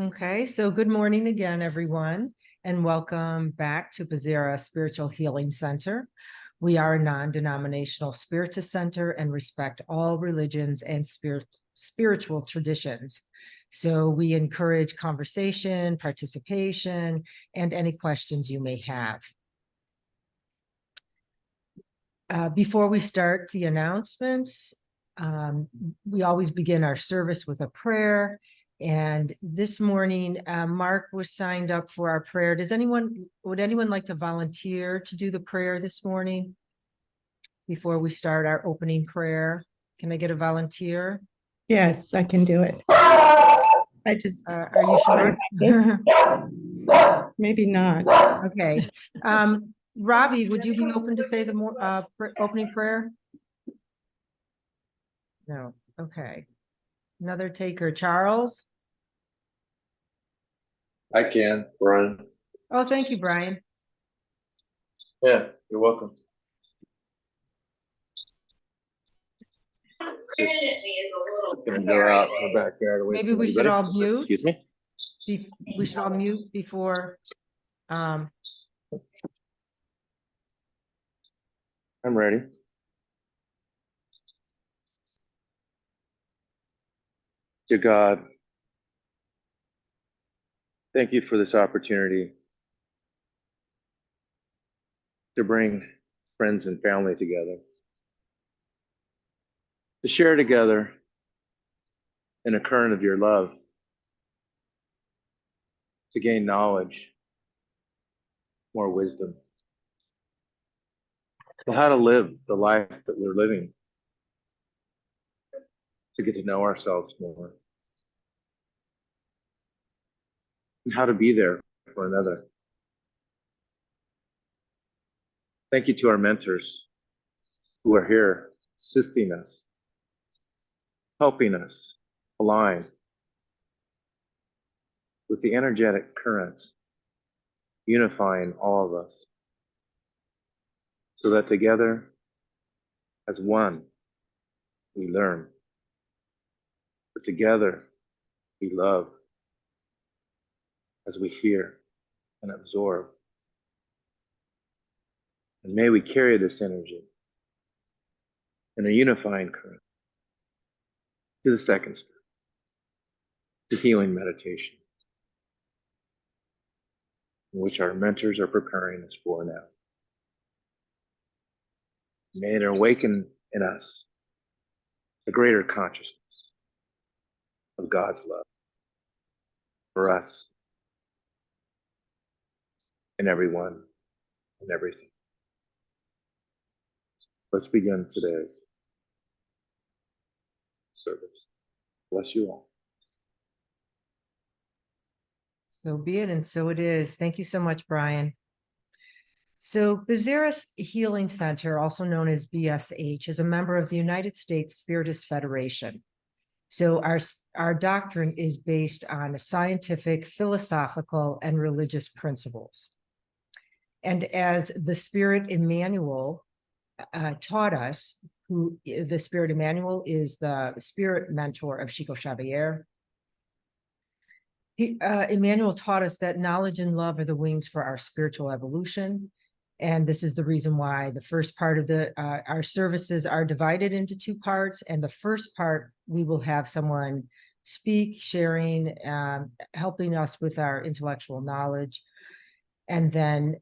Okay, so good morning again, everyone, and welcome back to Bezerra Spiritual Healing Center. We are a non-denominational spiritist center and respect all religions and spiritual traditions. So we encourage conversation, participation, and any questions you may have. Before we start the announcements, we always begin our service with a prayer. And this morning, Mark was signed up for our prayer. Would anyone like to volunteer to do the prayer this morning before we start our opening prayer? Can I get a volunteer? Yes, I can do it. I just, Are you sure? maybe not. Okay. Robbie, would you be open to say the opening prayer? No. Okay. Another taker, Charles. I can, Brian. Oh, thank you, Brian. Yeah, you're welcome. Gonna go out in the backyard away Maybe from we should everybody. all mute. Excuse me? We should all mute before. I'm ready. Dear God, thank you for this opportunity to bring friends and family together, to share together in a current of your love, to gain knowledge, more wisdom, to how to live the life that we're living, to get to know ourselves more, and how to be there for another. Thank you to our mentors who are here assisting us, helping us align with the energetic current, unifying all of us, so that together, as one, we learn. But together, we love as we hear and absorb. And may we carry this energy in a unifying current to the second step, to healing meditation, in which our mentors are preparing us for now. May it awaken in us a greater consciousness of God's love for us and everyone and everything. Let's begin today's service. Bless you all. So be it, and so it is. Thank you so much, Brian. So Bezerra Healing Center, also known as BSH, is a member of the United States Spiritist Federation. So our doctrine is based on scientific, philosophical, and religious principles. And as the Spirit Emmanuel taught us, the Spirit Emmanuel is the spirit mentor of Chico Xavier. Emmanuel taught us that knowledge and love are the wings for our spiritual evolution. And this is the reason why the first part of our services are divided into two parts. And the first part, we will have someone speak, sharing, helping us with our intellectual knowledge. And then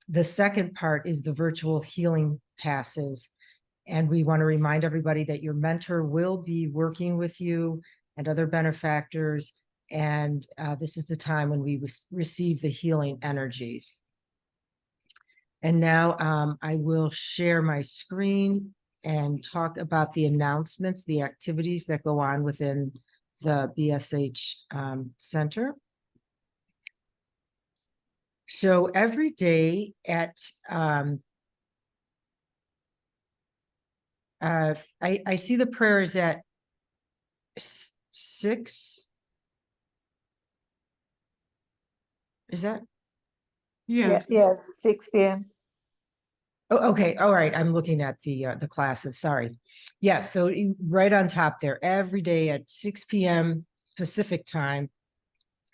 the second part is the virtual healing passes. And we want to remind everybody that your mentor will be working with you and other benefactors. And this is the time when we receive the healing energies. And now I will share my screen and talk about the announcements, the activities that go on within the BSH Center. So every day at, I see the prayer is at 6. Is that? Yes. Yes, 6 p.m. Oh, okay. All right. I'm looking at the classes. Sorry. Yes. So right on top there, every day at 6 p.m. Pacific time,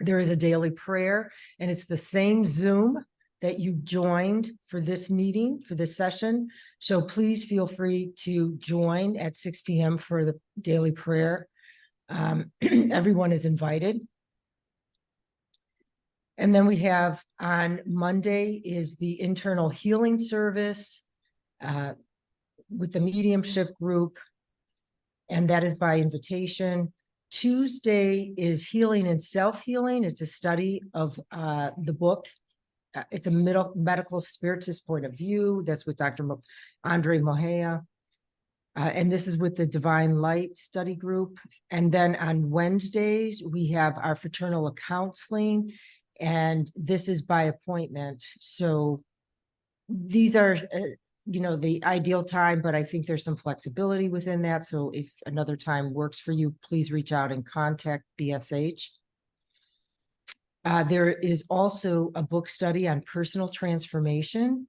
There is a daily prayer, and it's the same Zoom that you joined for this meeting, for this session. So please feel free to join at 6 p.m. for the daily prayer. Everyone is invited. And then we have on Monday is the internal healing service with the mediumship group, and that is by invitation. Tuesday is healing and self-healing. It's a study of the book. It's a medical spiritist point of view. That's with Dr. Andre Mohea. And this is with the Divine Light Study Group. And then on Wednesdays, we have our fraternal counseling, and this is by appointment. So these are, the ideal time, but I think there's some flexibility within that. So if another time works for you, please reach out and contact BSH. There is also a book study on personal transformation.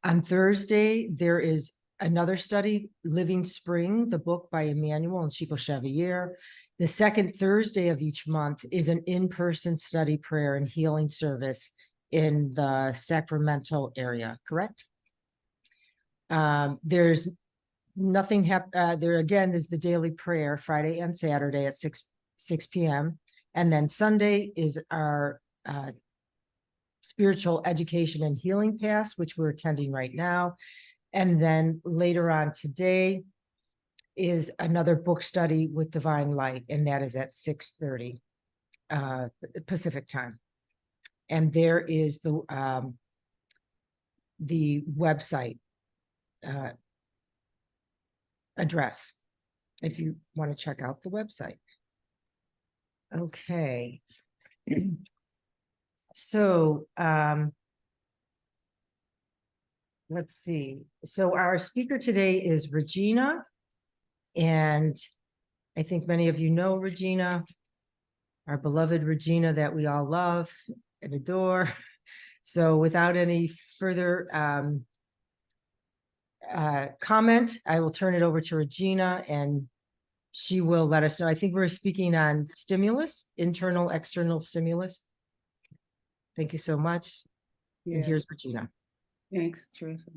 On Thursday, there is another study, Living Spring, the book by Emmanuel and Chico Xavier. The second Thursday of each month is an in-person study, prayer, and healing service in the Sacramento area, correct? There's nothing there again. There's the daily prayer Friday and Saturday at 6 p.m. And then Sunday is our spiritual education and healing pass, which we're attending right now. And then later on today is another book study with Divine Light, and that is at 6:30 Pacific time. And there is the website address if you want to check out the website. Okay. So let's see. So our speaker today is Regina, and I think many of you know Regina, our beloved Regina that we all love and adore. So without any further comment, I will turn it over to Regina, and she will let us know. I think we're speaking on stimulus, internal, external stimulus. Thank you so much. Yeah. And here's Regina. Thanks, Teresa.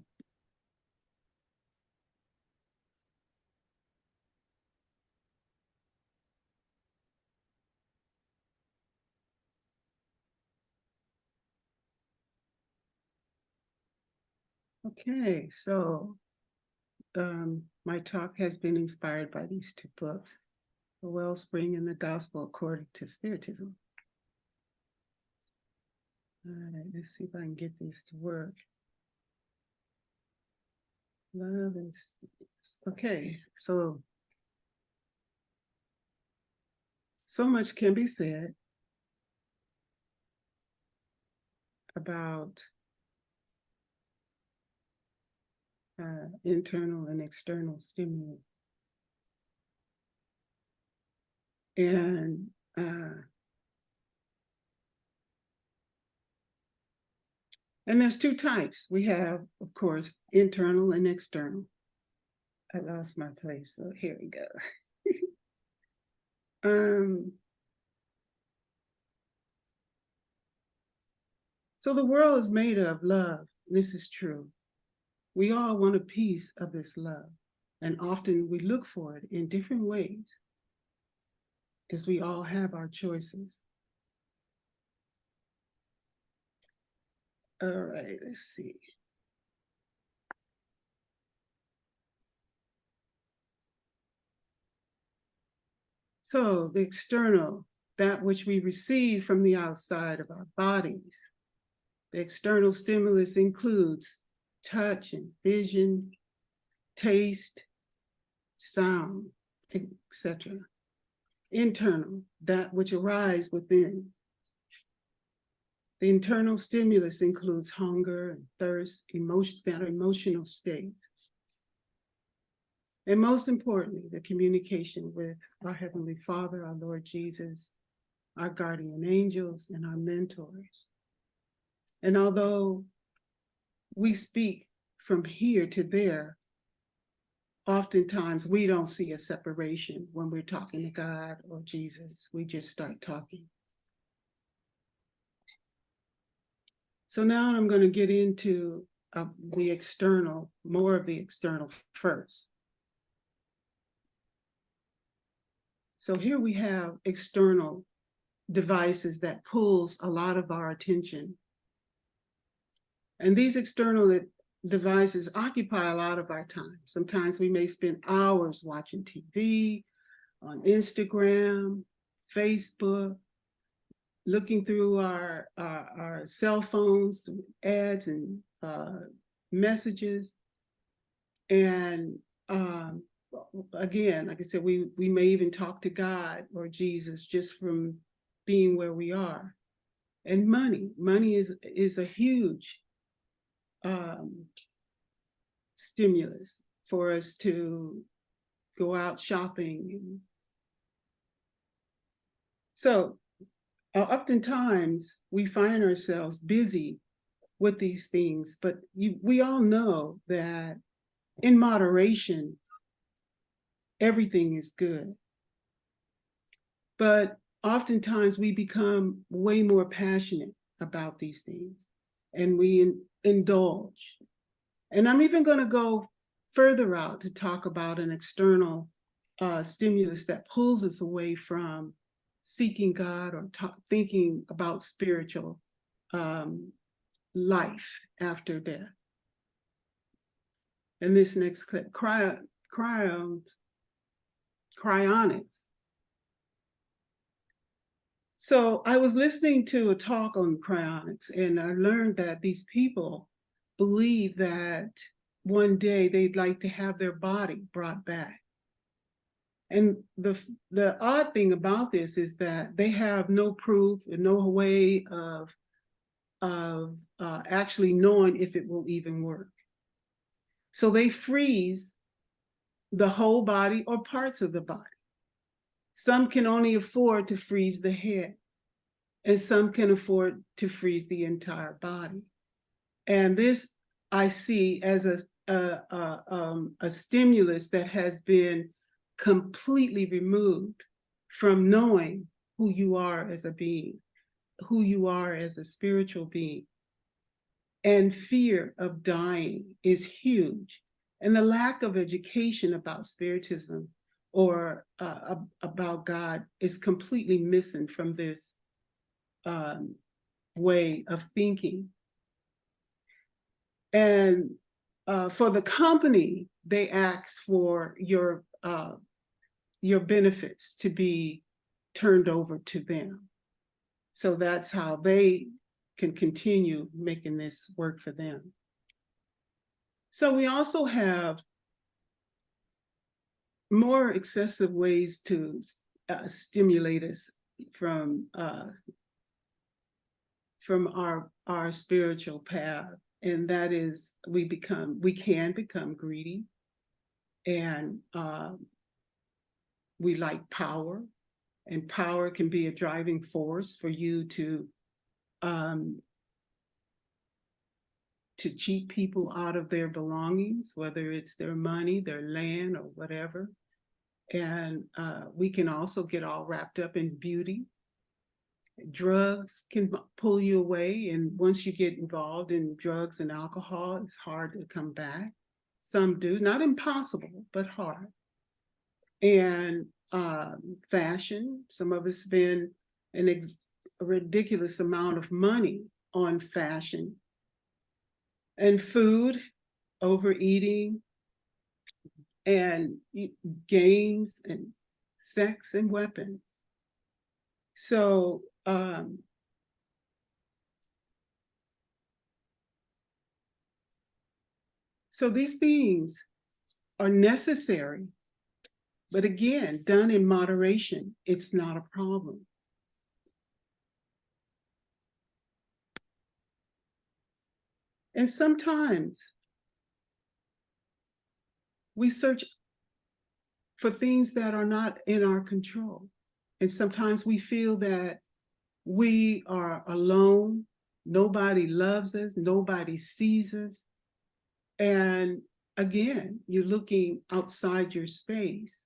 Okay, so my talk has been inspired by these two books, The Wellspring and the Gospel According to Spiritism. All right, let's see if I can get these to work. Love and okay, so much can be said about internal and external stimuli. And there's two types. We have, of course, internal and external. I lost my place, so here we go. So the world is made of love. This is true. We all want a piece of this love, and often we look for it in different ways, as we all have our choices. All right, let's see. So the external, that which we receive from the outside of our bodies. The external stimulus includes touch and vision, taste, sound, etc. Internal, that which arises within. The internal stimulus includes hunger and thirst, emotional states. And most importantly, the communication with our Heavenly Father, our Lord Jesus, our guardian angels, and our mentors. And although we speak from here to there, oftentimes we don't see a separation when we're talking to God or Jesus. We just start talking. So now I'm going to get into the external, more of the external first. So here we have external devices that pulls a lot of our attention. And these external devices occupy a lot of our time. Sometimes we may spend hours watching TV, on Instagram, Facebook, looking through our cell phones, ads and messages. And again, like I said, we may even talk to God or Jesus just from being where we are. And money is a huge stimulus for us to go out shopping. So oftentimes we find ourselves busy with these things, but we all know that in moderation, everything is good. But oftentimes we become way more passionate about these things and we indulge. And I'm even going to go further out to talk about an external stimulus that pulls us away from seeking God or thinking about spiritual life after death. And this next clip, cryonics. So I was listening to a talk on cryonics, and I learned that these people believe that one day they'd like to have their body brought back. And the odd thing about this is that they have no proof and no way of actually knowing if it will even work. So they freeze the whole body or parts of the body. Some can only afford to freeze the head, and some can afford to freeze the entire body. And this I see as a stimulus that has been completely removed from knowing who you are as a being, who you are as a spiritual being. And fear of dying is huge. And the lack of education about spiritism or about God is completely missing from this way of thinking. And for the company, they ask for your benefits to be turned over to them. So that's how they can continue making this work for them. So we also have more excessive ways to stimulate us from our spiritual path, and that is we can become greedy, and we like power, and power can be a driving force for you to cheat people out of their belongings, whether it's their money, their land, or whatever. And we can also get all wrapped up in beauty. Drugs can pull you away, and once you get involved in drugs and alcohol, it's hard to come back. Some do, not impossible, but hard. And fashion, some of us spend a ridiculous amount of money on fashion. And food, overeating, and games, and sex, and weapons. So these things are necessary, but again, done in moderation, it's not a problem. And sometimes we search for things that are not in our control. And sometimes we feel that we are alone, nobody loves us, nobody sees us. And again, you're looking outside your space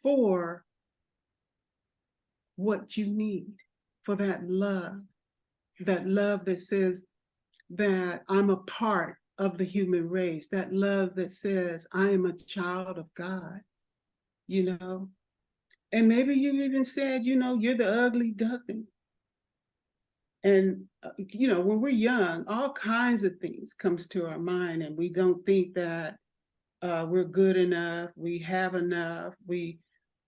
for what you need, for that love that says that I'm a part of the human race, that love that says I am a child of God, you know? And maybe you even said, you know, you're the ugly duckling. And, you know, when we're young, all kinds of things comes to our mind, and we don't think that we're good enough, we have enough, we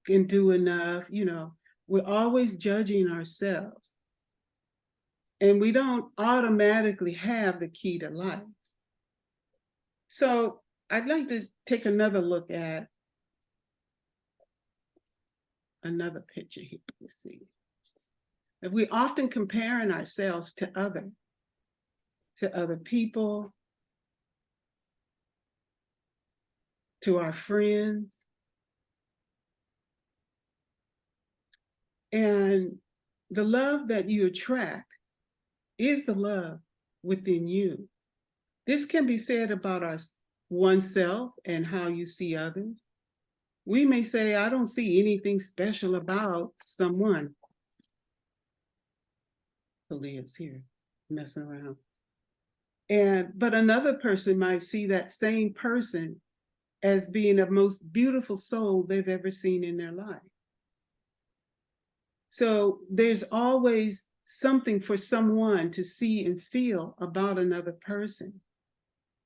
can do enough, you know. We're always judging ourselves. And we don't automatically have the key to life. So I'd like to take another look at another picture here. Let's see. If we often comparing ourselves to other people, to our friends. And the love that you attract is the love within you. This can be said about us, oneself, and how you see others. We may say, I don't see anything special about someone. Leah's here messing around. But another person might see that same person as being the most beautiful soul they've ever seen in their life. So there's always something for someone to see and feel about another person.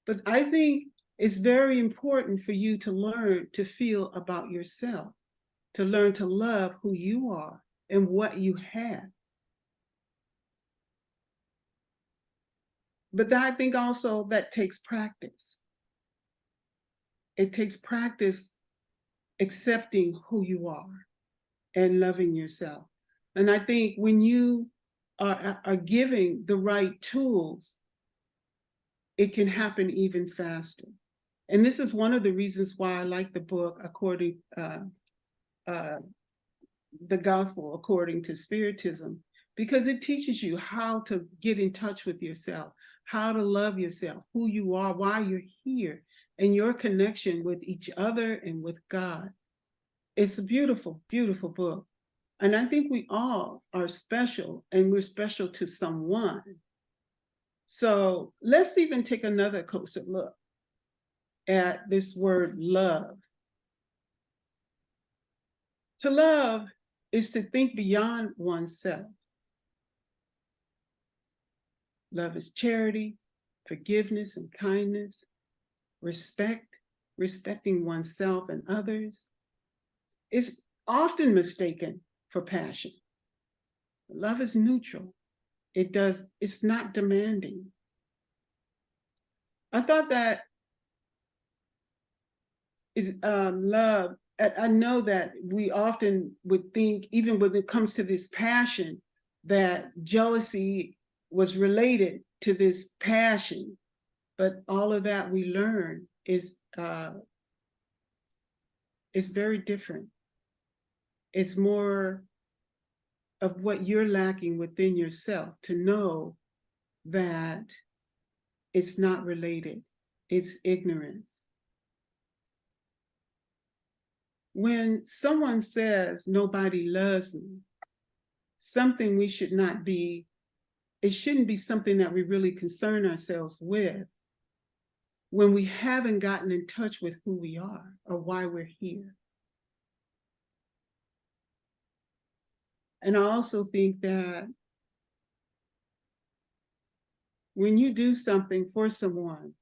But I think it's very important for you to learn to feel about yourself, to learn to love who you are and what you have. But I think also that takes practice. It takes practice accepting who you are and loving yourself. And I think when you are giving the right tools, it can happen even faster. And this is one of the reasons why I like the book, The Gospel According to Spiritism, because it teaches you how to get in touch with yourself, how to love yourself, who you are, why you're here, and your connection with each other and with God. It's a beautiful, beautiful book. And I think we all are special, and we're special to someone. So let's even take another closer look at this word love. To love is to think beyond oneself. Love is charity, forgiveness and kindness, respecting oneself and others. It's often mistaken for passion. Love is neutral. It's not demanding. I thought that is love. I know that we often would think, even when it comes to this passion, that jealousy was related to this passion, but all of that we learn is very different. It's more of what you're lacking within yourself to know that it's not related. It's ignorance. When someone says nobody loves me, something we should not be, it shouldn't be something that we really concern ourselves with when we haven't gotten in touch with who we are or why we're here. And I also think that when you do something for someone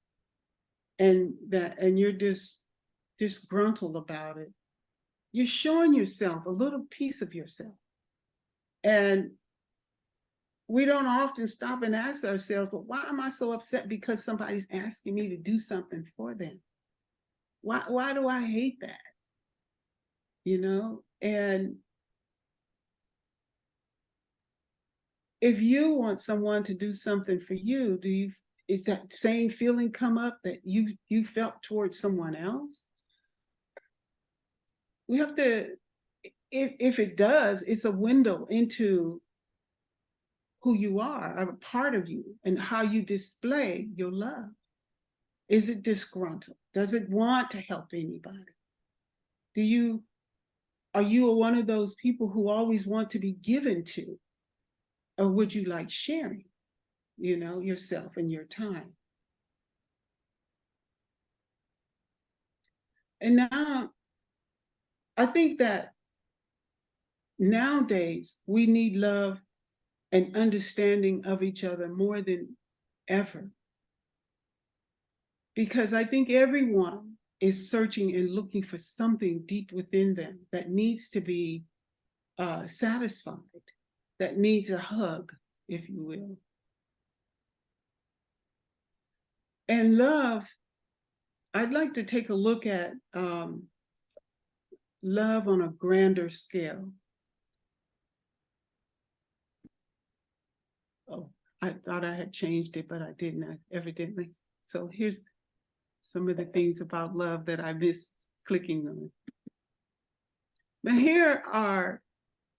and you're disgruntled about it, you're showing yourself a little piece of yourself. And we don't often stop and ask ourselves, well, why am I so upset because somebody's asking me to do something for them? Why do I hate that? You know? And if you want someone to do something for you, is that same feeling come up that you felt towards someone else? We have to, if it does, it's a window into who you are, a part of you, and how you display your love. Is it disgruntled? Does it want to help anybody? Are you one of those people who always want to be given to? Or would you like sharing, yourself and your time? And now, I think that nowadays we need love and understanding of each other more than ever. Because I think everyone is searching and looking for something deep within them that needs to be satisfied, that needs a hug, if you will. And love, I'd like to take a look at love on a grander scale. Oh, I thought I had changed it, but I didn't, evidently. So here's some of the things about love that I missed clicking on. But here are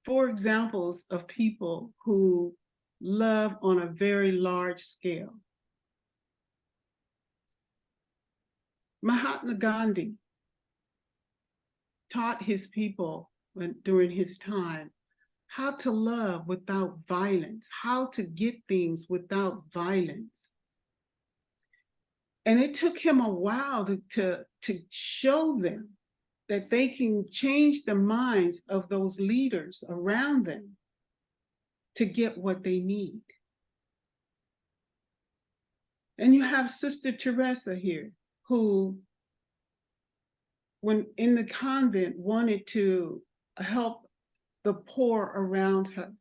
4 examples of people who love on a very large scale. Mahatma Gandhi taught his people during his time how to love without violence, how to get things without violence. And it took him a while to show them that they can change the minds of those leaders around them to get what they need. And you have Sister Teresa here, who, when in the convent, wanted to help the poor around her.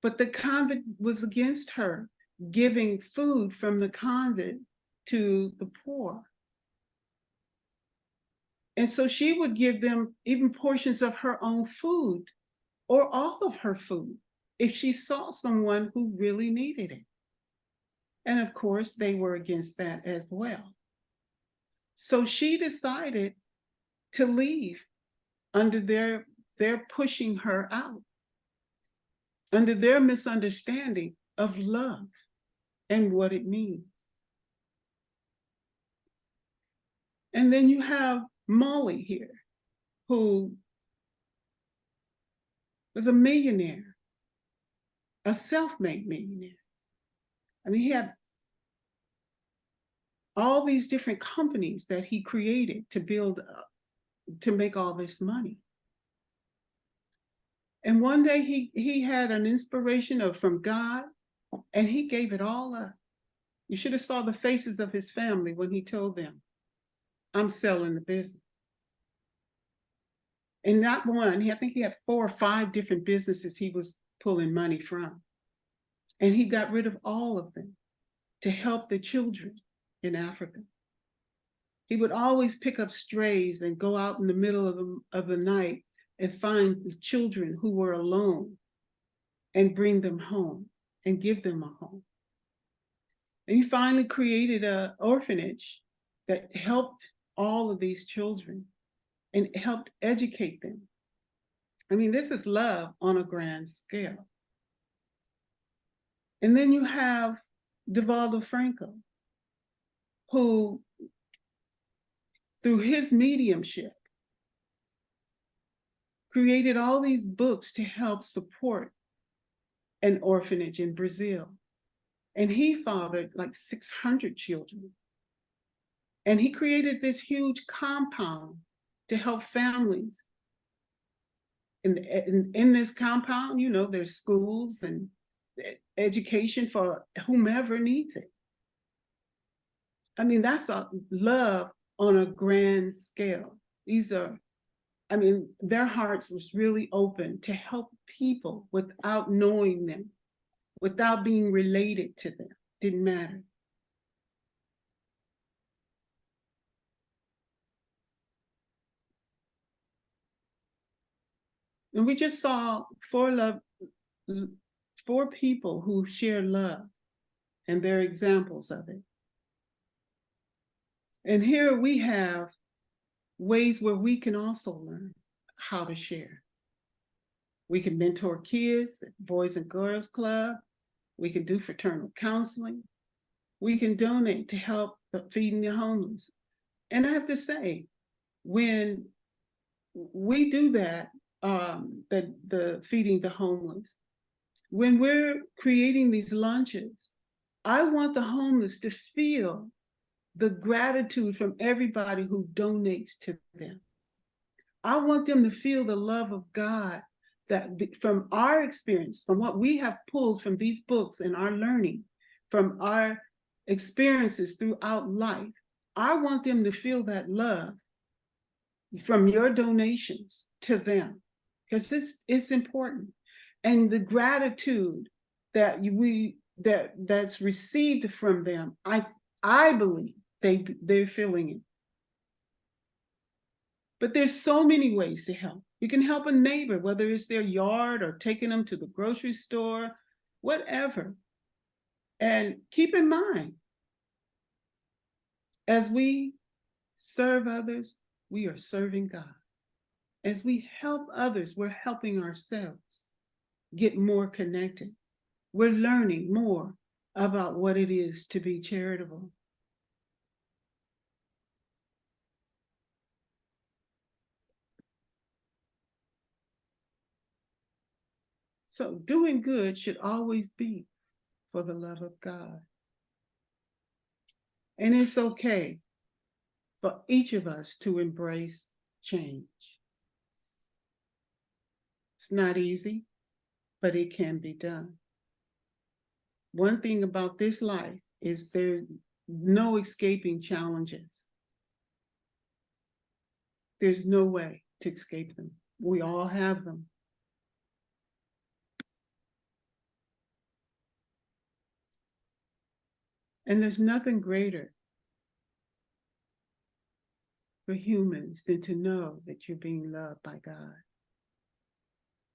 But the convent was against her giving food from the convent to the poor. And so she would give them even portions of her own food or all of her food if she saw someone who really needed it. And of course, they were against that as well. So she decided to leave under their pushing her out, under their misunderstanding of love and what it means. And then you have Molly here, who was a millionaire, a self-made millionaire. I mean, he had all these different companies that he created to build up, to make all this money. And one day he had an inspiration from God, and he gave it all up. You should have saw the faces of his family when he told them, I'm selling the business. And not one, I think he had 4 or 5 different businesses he was pulling money from. And he got rid of all of them to help the children in Africa. He would always pick up strays and go out in the middle of the night and find the children who were alone and bring them home and give them a home. And he finally created an orphanage that helped all of these children and helped educate them. I mean, this is love on a grand scale. And then you have Divaldo Franco, who, through his mediumship, created all these books to help support an orphanage in Brazil. And he fathered like 600 children. And he created this huge compound to help families. In this compound, there's schools and education for whomever needs it. I mean, that's a love on a grand scale. Their hearts was really open to help people without knowing them, without being related to them. Didn't matter. And we just saw 4 people who share love, and they're examples of it. And here we have ways where we can also learn how to share. We can mentor kids at Boys and Girls Club. We can do fraternal counseling. We can donate to help feeding the homeless. And I have to say, when we do that, the feeding the homeless, when we're creating these lunches, I want the homeless to feel the gratitude from everybody who donates to them. I want them to feel the love of God that from our experience, from what we have pulled from these books and our learning, from our experiences throughout life. I want them to feel that love from your donations to them, because it's important. And the gratitude that that's received from them, I believe they're feeling it. But there's so many ways to help. You can help a neighbor, whether it's their yard or taking them to the grocery store, whatever. And keep in mind, as we serve others, we are serving God. As we help others, we're helping ourselves get more connected. We're learning more about what it is to be charitable. So doing good should always be for the love of God. And it's okay for each of us to embrace change. It's not easy, but it can be done. One thing about this life is there's no escaping challenges. There's no way to escape them. We all have them. And there's nothing greater for humans than to know that you're being loved by God.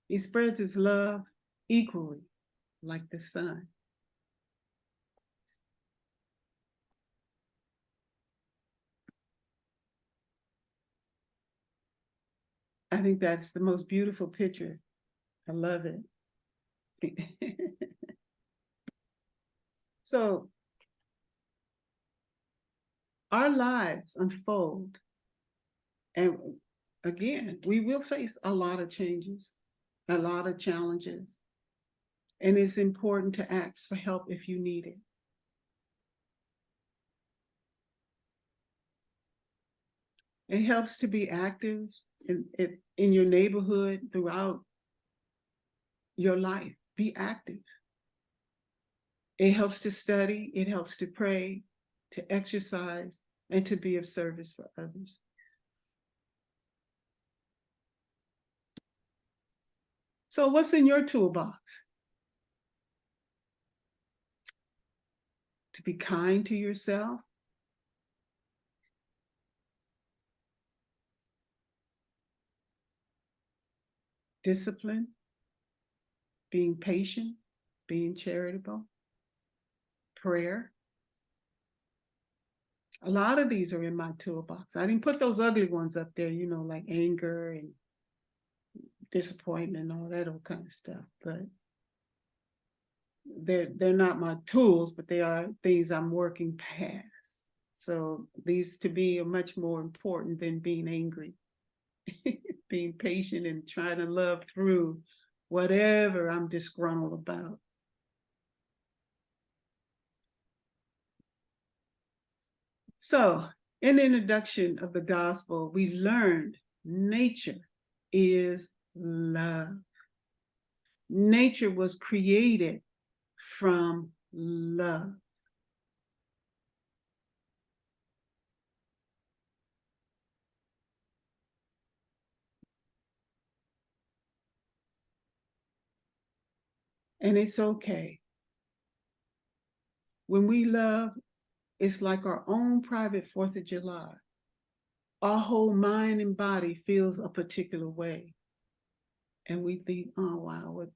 He spreads his love equally like the sun. I think that's the most beautiful picture. I love it. So our lives unfold. And again, we will face a lot of changes, a lot of challenges. And it's important to ask for help if you need it. It helps to be active in your neighborhood throughout your life. Be active. It helps to study, it helps to pray, to exercise, and to be of service for others. So what's in your toolbox? To be kind to yourself, discipline, being patient, being charitable, prayer. A lot of these are in my toolbox. I didn't put those ugly ones up there, you know, like anger and disappointment and all that old kind of stuff. But they're not my tools, but they are things I'm working past. So these to me are much more important than being angry. Being patient and trying to love through whatever I'm disgruntled about. So, in the introduction of the gospel, we learned nature is love. Nature was created from love. And it's okay. When we love, it's like our own private 4th of July. Our whole mind and body feels a particular way. And we think, oh, wow, what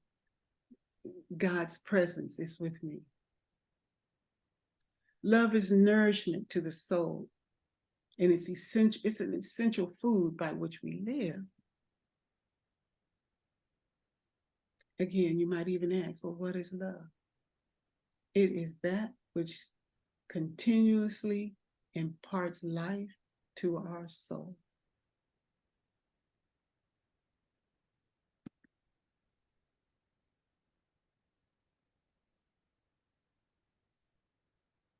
God's presence is with me. Love is nourishment to the soul. And it's essential, it's an essential food by which we live. Again, you might even ask, well, what is love? It is that which continuously imparts life to our soul.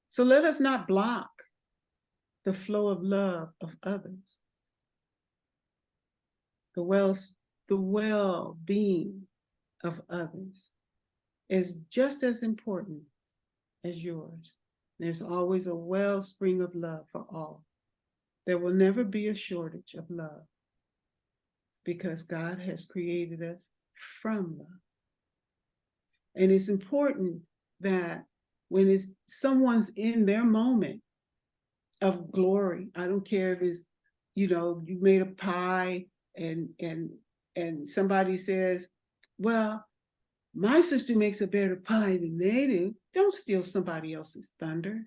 So let us not block the flow of love of others, the well-being of others is just as important as yours. There's always a wellspring of love for all. There will never be a shortage of love because God has created us from love. And it's important that when someone's in their moment of glory, I don't care if it's, you made a pie and somebody says, well, my sister makes a better pie than they do. Don't steal somebody else's thunder.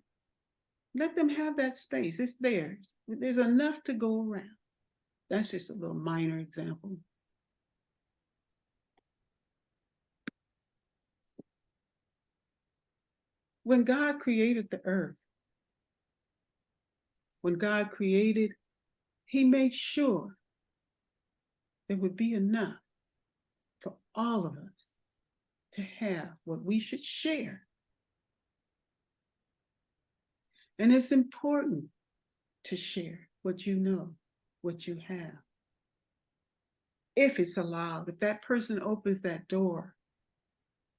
Let them have that space. It's theirs. There's enough to go around. That's just a little minor example. When God created the earth, He made sure there would be enough for all of us to have what we should share. And it's important to share what you know, what you have. If it's allowed, if that person opens that door,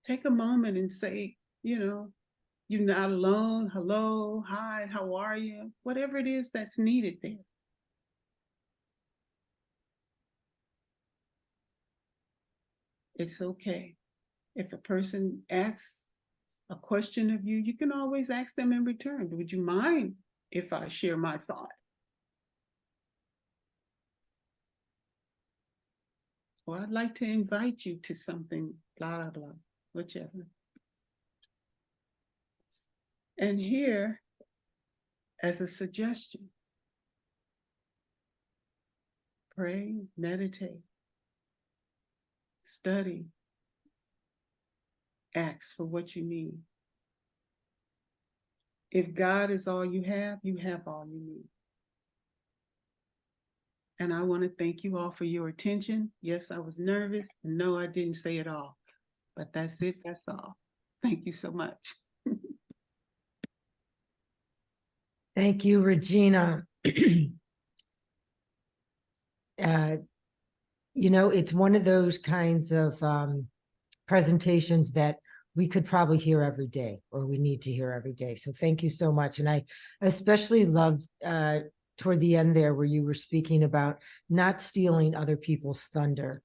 take a moment and say, you're not alone. Hello, hi, how are you? Whatever it is that's needed there. It's okay. If a person asks a question of you, you can always ask them in return. Would you mind if I share my thought? Or I'd like to invite you to something, blah, blah, blah, whichever. And here, as a suggestion, pray, meditate, study, ask for what you need. If God is all you have all you need. And I want to thank you all for your attention. Yes, I was nervous. No, I didn't say it all. But that's it. That's all. Thank you so much. Thank you, Regina. It's one of those kinds of presentations that we could probably hear every day, or we need to hear every day. So thank you so much. And I especially love toward the end there where you were speaking about not stealing other people's thunder.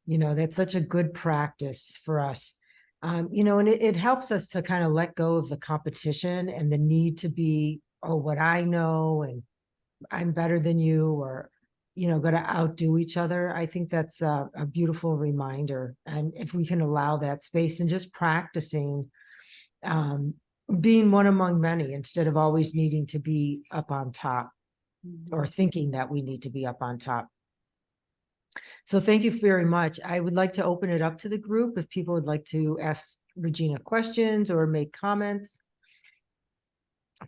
That's such a good practice for us. And it helps us to kind of let go of the competition and the need to be, oh, what I know, and I'm better than you, or going to outdo each other. I think that's a beautiful reminder. And if we can allow that space and just practicing being one among many instead of always needing to be up on top or thinking that we need to be up on top. So thank you very much. I would like to open it up to the group if people would like to ask Regina questions or make comments.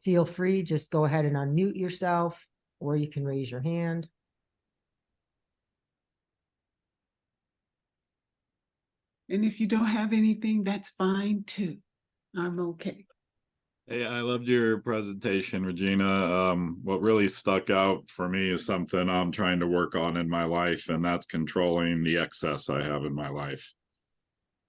Feel free, just go ahead and unmute yourself, or you can raise your hand. And if you don't have anything, that's fine too. I'm okay. Hey, I loved your presentation, Regina. What really stuck out for me is something I'm trying to work on in my life, and that's controlling the excess I have in my life.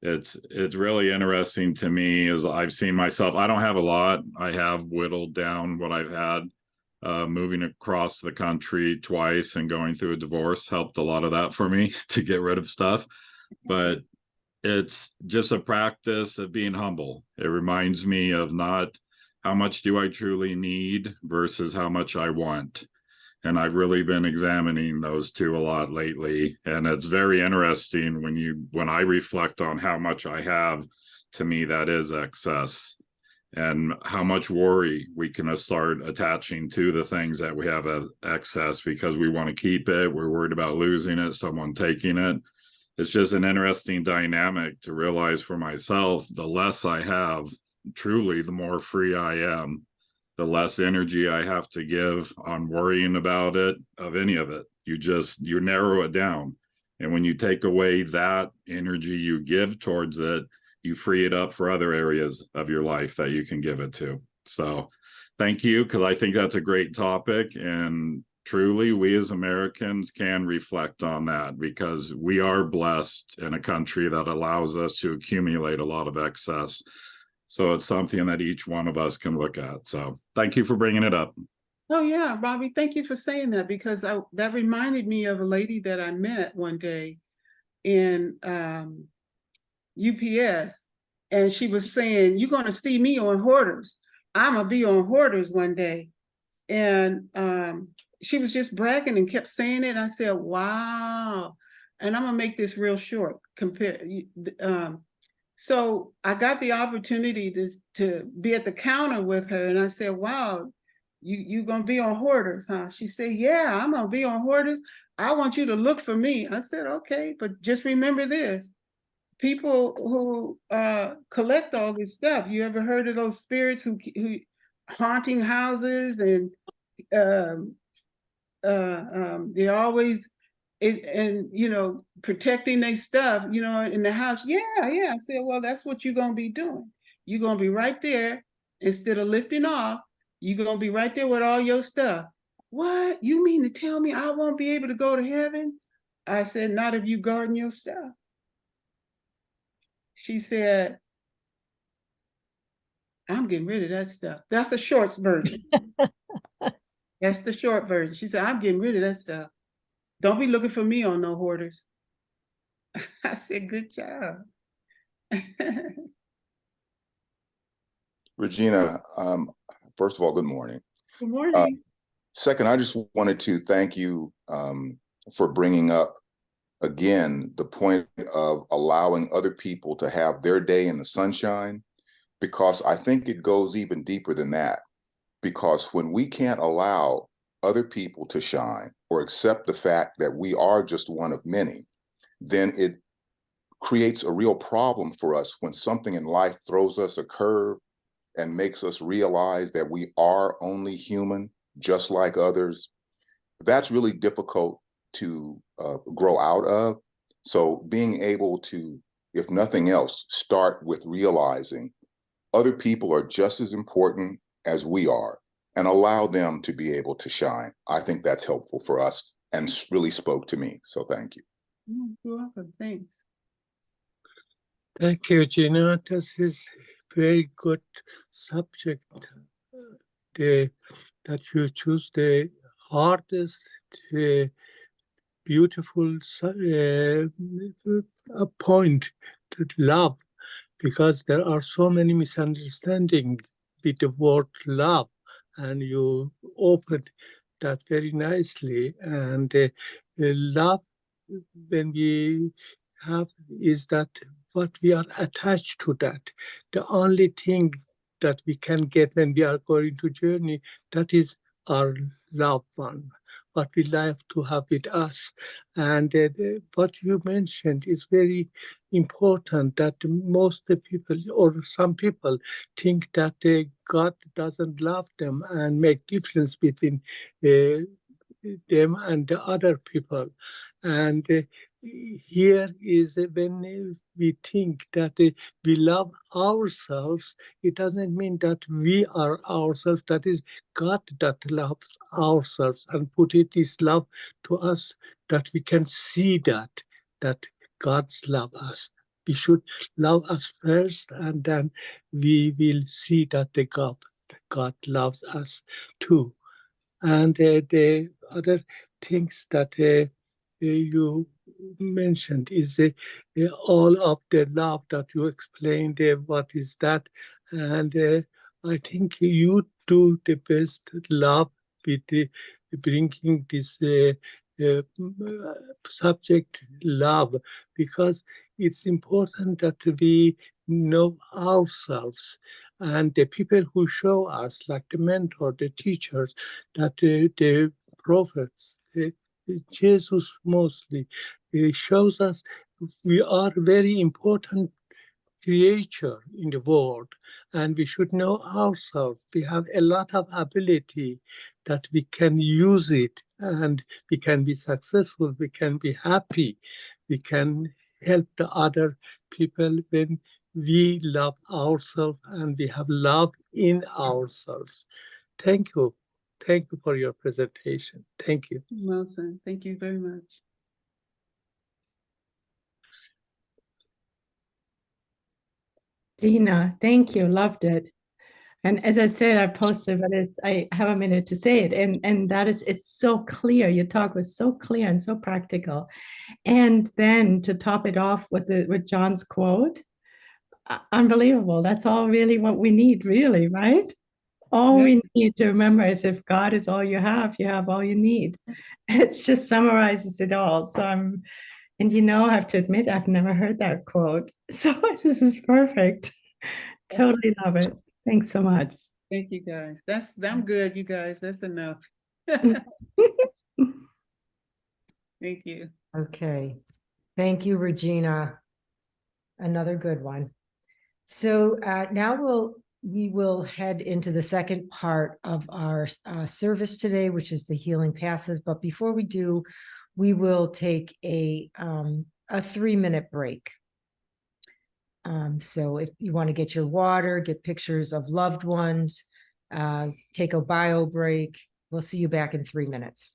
It's really interesting to me as I've seen myself. I don't have a lot. I have whittled down what I've had. Moving across the country twice and going through a divorce helped a lot of that for me to get rid of stuff. But it's just a practice of being humble. It reminds me of not how much do I truly need versus how much I want. And I've really been examining those two a lot lately. And it's very interesting when I reflect on how much I have, to me, that is excess. And how much worry we can start attaching to the things that we have as excess because we want to keep it. We're worried about losing it, someone taking it. It's just an interesting dynamic to realize for myself, the less I have, truly, the more free I am. the less energy I have to give on worrying about it, of any of it. You narrow it down. And when you take away that energy you give towards it, you free it up for other areas of your life that you can give it to. So thank you, because I think that's a great topic. And truly, we as Americans can reflect on that, because we are blessed in a country that allows us to accumulate a lot of excess. So it's something that each one of us can look at. So thank you for bringing it up. Oh yeah, Bobby, thank you for saying that, because that reminded me of a lady that I met one day in UPS, and she was saying, "You're going to see me on Hoarders. I'm gonna be on Hoarders one day." And she was just bragging and kept saying it. I said, "Wow!" And I'm gonna make this real short. So I got the opportunity to be at the counter with her, and I said, "Wow, you gonna be on Hoarders, huh?" She said, "Yeah, I'm gonna be on Hoarders. I want you to look for me." I said, "Okay, but just remember this: people who collect all this stuff. You ever heard of those spirits who haunting houses, and they're always and protecting their stuff, in the house." Yeah. I said, "Well, that's what you're gonna be doing. You're gonna be right there. Instead of lifting off, you're gonna be right there with all your stuff." "What? You mean to tell me I won't be able to go to heaven?" I said, "Not if you garden your stuff." She said, "I'm getting rid of that stuff." That's a short version. That's the short version. She said, "I'm getting rid of that stuff. Don't be looking for me on no Hoarders." I said, "Good job." Regina, first of all, good morning. Good morning. Second, I just wanted to thank you for bringing up again the point of allowing other people to have their day in the sunshine, because I think it goes even deeper than that. Because when we can't allow other people to shine or accept the fact that we are just one of many, then it creates a real problem for us when something in life throws us a curve and makes us realize that we are only human, just like others. That's really difficult to grow out of. So being able to, if nothing else, start with realizing other people are just as important as we are, and allow them to be able to shine. I think that's helpful for us and really spoke to me. So thank you. You're welcome. Thanks. Thank you, Gina. This is very good subject. That you choose the hardest, beautiful point, to love, because there are so many misunderstandings with the word love, and you opened that very nicely. And love, when we have, is that what we are attached to that. The only thing that we can get when we are going to journey, that is our loved one, what we like to have with us. And what you mentioned is very important, that most the people, or some people, think that God doesn't love them and make difference between them and the other people. And here is when we think that we love ourselves, it doesn't mean that we are ourselves. That is God that loves ourselves and put it this love to us, that we can see that God's love us. We should love us first, and then we will see that God loves us too. And the other things that you mentioned is all of the love that you explained, what is that? And I think you do the best love with bringing this subject, love, because it's important that we know ourselves, and the people who show us, like the mentor, the teachers, that the prophets, Jesus mostly, shows us we are very important creature in the world, and we should know ourselves. We have a lot of ability that we can use it, and we can be successful, we can be happy, we can help the other people when we love ourselves and we have love in ourselves. Thank you. Thank you for your presentation. Thank you. Wilson, thank you very much. Gina, thank you. Loved it. And as I said, I posted, but I have a minute to say it. And that is, it's so clear. Your talk was so clear and so practical. And then to top it off with John's quote, unbelievable. That's all really what we need, really, right? All Yeah. we need to remember is if God is all you have all you need. It just summarizes it all. So and I have to admit, I've never heard that quote. So this is perfect. Totally love it. Thanks so much. Thank you guys. I'm good, you guys. That's enough. Thank you. Okay. Thank you, Regina. Another good one. So now we will head into the second part of our service today, which is the healing passes. But before we do, we will take a 3-minute break. So if you want to get your water, get pictures of loved ones, take a bio break, we'll see you back in 3 minutes.